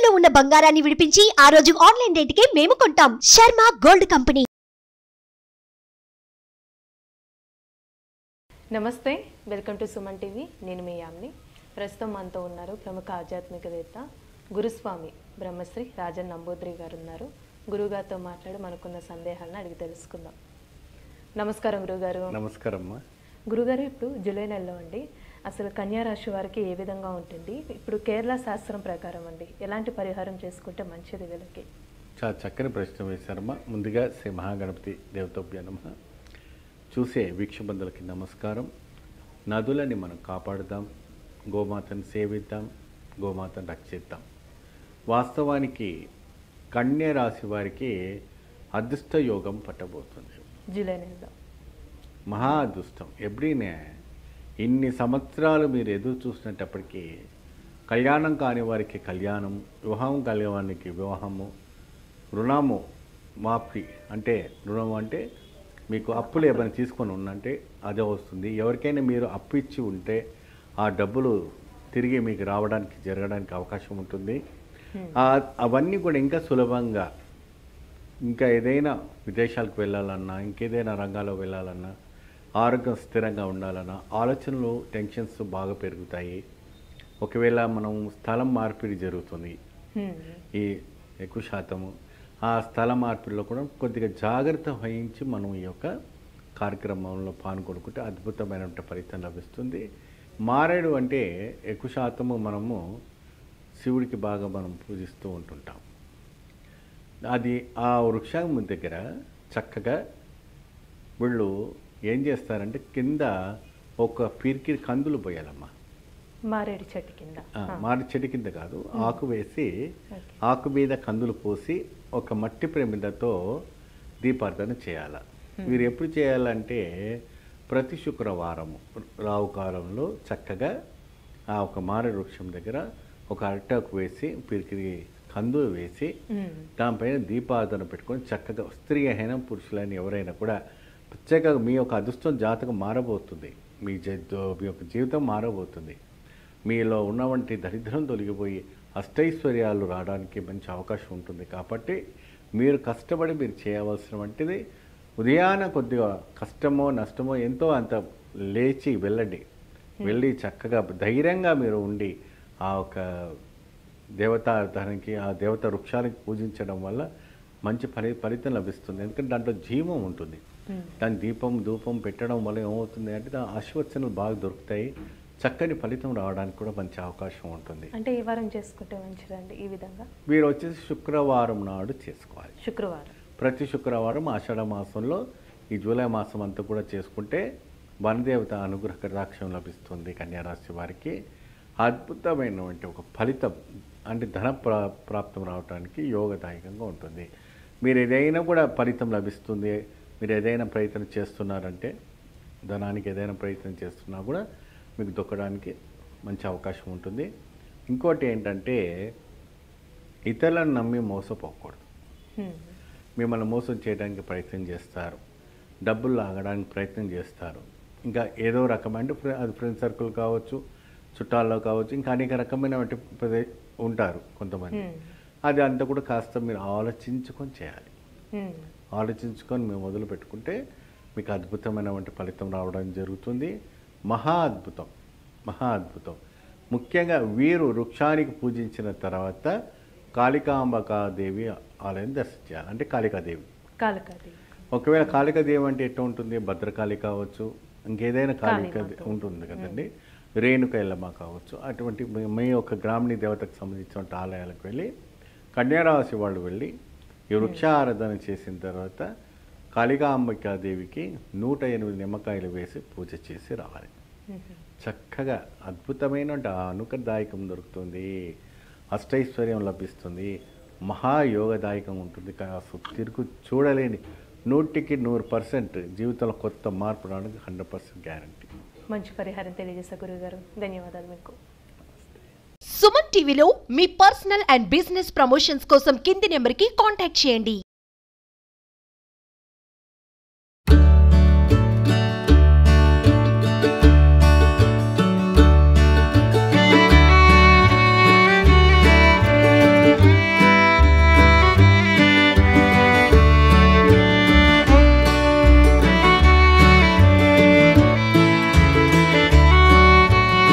తాకట్టులో ఉన్న బంగారాన్ని విడిపించి ఆ రోజు ఆన్లైన్ రేటుకే మేము కొంటాం. Sharma gold company. నమస్తే, వెల్కమ్ టు సుమన్ టీవీ. నేను మీ యామ్ని. ప్రస్తుతం మనతో ఉన్నారు ప్రముఖ ఆధ్యాత్మికవేత్త గురుస్వామి బ్రహ్మశ్రీ రాజన్ నంబూద్రి గారు ఉన్నారు. గురుగారితో మాట్లాడి మనకున్న సందేహాలను అడిగి తెలుసుకుందాం. నమస్కారం గురుగారు. నమస్కారం. గురుగారు, ఇప్పుడు జూలై నెలలో అండి, అసలు కన్యా రాశి వారికి ఏ విధంగా ఉంటుంది? ఇప్పుడు కేరళ శాస్త్రం ప్రకారం అండి ఎలాంటి పరిహారం చేసుకుంటే మంచిది వీళ్ళకి? చాలా చక్కని ప్రశ్న వేశారమ్మా. ముందుగా శ్రీ మహాగణపతి దేవతోభ్య నమః. చూసే వీక్షబంధులకి నమస్కారం. నదులని మనం కాపాడుదాం, గోమాతను సేవిద్దాం, గోమాతను రక్షిద్దాం. వాస్తవానికి కన్యా రాశి వారికి అదృష్ట యోగం పట్టబోతుంది జూలై నెలలో. మహా అదృష్టం. ఎప్పుడైనా ఇన్ని సంవత్సరాలు మీరు ఎదురు చూసినప్పటికీ కళ్యాణం కాని వారికి కళ్యాణం, వివాహం కాని వారికి వివాహము, రుణము మాఫీ అంటే రుణం అంటే మీకు అప్పులు ఏమైనా తీసుకొని ఉన్నంటే అదే వస్తుంది. ఎవరికైనా మీరు అప్పు ఇచ్చి ఉంటే ఆ డబ్బులు తిరిగి మీకు రావడానికి జరగడానికి అవకాశం ఉంటుంది. అవన్నీ కూడా ఇంకా సులభంగా, ఇంకా ఏదైనా విదేశాలకు వెళ్ళాలన్నా, ఇంకేదైనా రంగాల్లో వెళ్ళాలన్నా, ఆరోగ్యం స్థిరంగా ఉండాలన్నా ఆలోచనలు, టెన్షన్స్ బాగా పెరుగుతాయి. ఒకవేళ మనం స్థలం మార్పిడి జరుగుతుంది ఈ ఎక్కువ శాతము, ఆ స్థల మార్పిడిలో కూడా కొద్దిగా జాగ్రత్త వహించి మనం ఈ యొక్క కార్యక్రమంలో పాల్గొనుకుంటే అద్భుతమైన ఫలితం లభిస్తుంది. మారేడు అంటే ఎక్కువ శాతము మనము శివుడికి బాగా మనం పూజిస్తూ ఉంటుంటాం. అది ఆ వృక్షం దగ్గర చక్కగా వీళ్ళు ఏం చేస్తారంటే కింద ఒక పిరికి కందులు పోయాలమ్మా. మారేడు చెట్టు కింద, మారేడు చెట్టు కింద కాదు, ఆకు వేసి ఆకు మీద కందులు పోసి ఒక మట్టి ప్రమిదతో దీపార్థన చేయాలి. మీరు ఎప్పుడు చేయాలంటే ప్రతి శుక్రవారము రావు కాలంలో చక్కగా ఆ ఒక మారేడు వృక్షం దగ్గర ఒక అరటాకు వేసి పిరికి కందులు వేసి దానిపైన దీపార్థన పెట్టుకొని చక్కగా స్త్రీ అయినా పురుషులైన ఎవరైనా కూడా ప్రత్యేకంగా మీ యొక్క అదృష్టం జాతకం మారబోతుంది. మీ యొక్క జీవితం మారబోతుంది. మీలో ఉన్నవంటి దరిద్రం తొలగిపోయి అష్టైశ్వర్యాలు రావడానికి మంచి అవకాశం ఉంటుంది. కాబట్టి మీరు కష్టపడి మీరు చేయవలసిన వంటిది ఉదయాన కొద్దిగా కష్టమో నష్టమో ఎంతో అంత లేచి వెళ్ళండి. వెళ్ళి చక్కగా ధైర్యంగా మీరు ఉండి ఆ ఒక దేవతానికి, ఆ దేవత వృక్షానికి పూజించడం వల్ల మంచి ఫలితం లభిస్తుంది. ఎందుకంటే దాంట్లో జీవం ఉంటుంది. దాని దీపం ధూపం పెట్టడం వల్ల ఏమవుతుంది అంటే దాని ఆశీర్వచనాలు బాగా దొరుకుతాయి. చక్కని ఫలితం రావడానికి కూడా మంచి అవకాశం ఉంటుంది. అంటే ఏ వారం చేసుకుంటే మంచిదండి? ఈ విధంగా మీరు వచ్చేసి శుక్రవారం నాడు చేసుకోవాలి. శుక్రవారం, ప్రతి శుక్రవారం ఆషాఢ మాసంలో ఈ జూలై మాసం అంతా కూడా చేసుకుంటే వనదేవత అనుగ్రహ కటాక్షం లభిస్తుంది. కన్యారాశి వారికి అద్భుతమైనటువంటి ఒక ఫలితం అంటే ధన ప్రాప్తం రావడానికి యోగదాయకంగా ఉంటుంది. మీరు ఏదైనా కూడా ఫలితం లభిస్తుంది. మీరు ఏదైనా ప్రయత్నం చేస్తున్నారంటే, ధనానికి ఏదైనా ప్రయత్నం చేస్తున్నా కూడా మీకు దొక్కడానికి మంచి అవకాశం ఉంటుంది. ఇంకోటి ఏంటంటే ఇతరులను నమ్మి మోసపోకూడదు. మిమ్మల్ని మోసం చేయడానికి ప్రయత్నం చేస్తారు, డబ్బులు లాగడానికి ప్రయత్నం చేస్తారు. ఇంకా ఏదో రకమైన అది ఫ్రెండ్ సర్కిల్ కావచ్చు, చుట్టాల్లో కావచ్చు, ఇంకా అనేక రకమైన ఉంటారు కొంతమంది. అది అంతా కూడా కాస్త మీరు ఆలోచించుకొని చేయాలి. ఆలోచించుకొని మేము మొదలు పెట్టుకుంటే మీకు అద్భుతమైనటువంటి ఫలితం రావడం జరుగుతుంది. మహా అద్భుతం, మహా అద్భుతం. ముఖ్యంగా వీరు వృక్షానికి పూజించిన తర్వాత కాళికాంబకాదేవి ఆలయం దర్శించాలి. అంటే కాళికాదేవి. ఒకవేళ కాళికాదేవి అంటే ఎట్లా ఉంటుంది? భద్రకాళి కావచ్చు, ఇంకేదైనా కాళిక ఉంటుంది కదండి, రేణుక ఎల్లమ్మ కావచ్చు. అటువంటి మీ యొక్క గ్రామీణ దేవతకు సంబంధించిన ఆలయాలకు వెళ్ళి కన్యారాశి వాళ్ళు వెళ్ళి ఈ వృక్షారాధన చేసిన తర్వాత కాళికాంబికాదేవికి 108 నిమ్మకాయలు వేసి పూజ చేసి రావాలి. చక్కగా అద్భుతమైన అనుకదాయకం దొరుకుతుంది, అష్టైశ్వర్యం లభిస్తుంది, మహాయోగదాయకం ఉంటుంది. తిరుగు చూడలేని 100% జీవితంలో కొత్త మార్పు రావడానికి 100% గ్యారంటీ. మంచి పరిహారం తెలియజేసే గురుగారు, ధన్యవాదాలు మీకు. సుమన్ టీవీలో మీ పర్సనల్ అండ్ బిజినెస్ ప్రమోషన్స్ కోసం కింది నెంబర్కి కాంటాక్ట్ చేయండి.